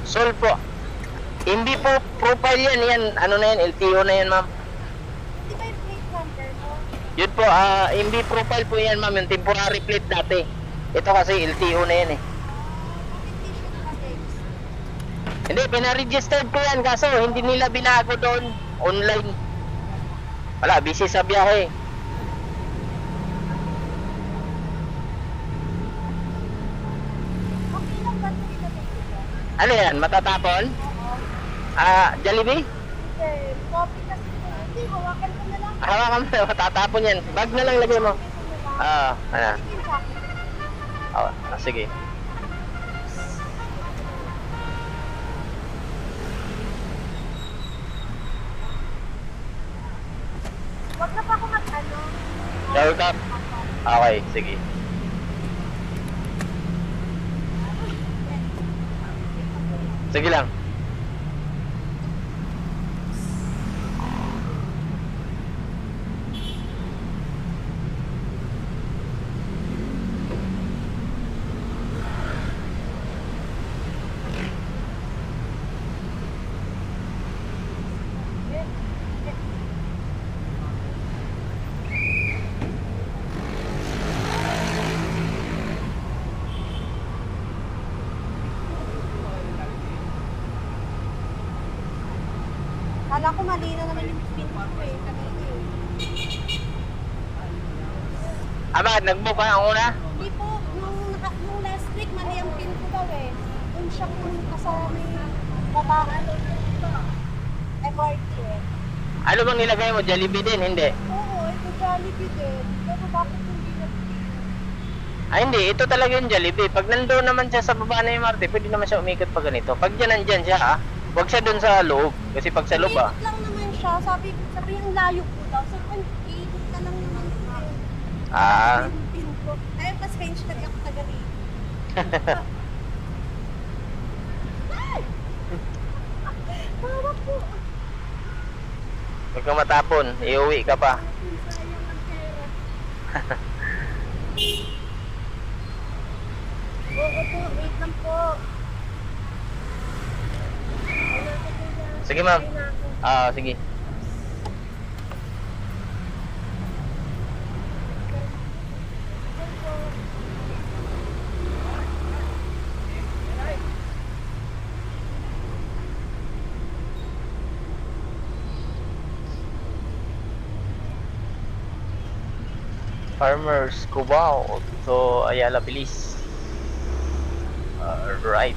Sol po. Hindi po profile yan. Yan, ano na yan, LTO na yan, ma'am. Hindi ba yung plate number mo? Yun po, MB profile po yan, ma'am. Yung temporary plate dati. Ito kasi LTO na yan eh. Hindi siya naka-text. Hindi, pinaregistered ko yan. Kaso, hindi nila binago doon. Online. Wala, busy sa biyahe. Okay lang ba ito ilagay ko dyan? Ano yan, matatapon? Oo. Jollibee? Hindi, copy kasi ito. Hindi, hawakan ko na lang. Hawakan mo, matatapon yan. Bag na lang lagay mo. Ano? Sige, sa akin. Sige. Huwag na pa ako mag-ano. Shower cup? Okay, sige. Sige lang. Kala ko mali na naman yung pin ko eh. Kanina eh. Bakit? Nag-book ka ang una? Hindi po, nung last week, mali ang pin ko daw eh. Doon siya kung kasama yung babaan. MRT eh. Ano bang nilagay mo? Jollibee din? Hindi. Oo, ito Jollibee din. Pero bakit hindi na Hindi. Ito talaga yung Jollibee. Pag nandoon naman siya sa baba na MRT, pwede naman siya umikot pa ganito. Pag dyan nandyan siya, huwag siya doon sa loob. Kasi pag sa loob, Ikot lang naman siya. Sabi yung layo po daw. So, ikot ka lang naman po eh. Yung pin ko. Ay, pasensya na ako taga rito. Ay! Para po. Huwag kang matapon. Iuwi ka pa. Sayang ang pera. Oo po, wait lang po. Sige, ma'am. Sige. Farmers Cubao to Ayala Bilis. Right.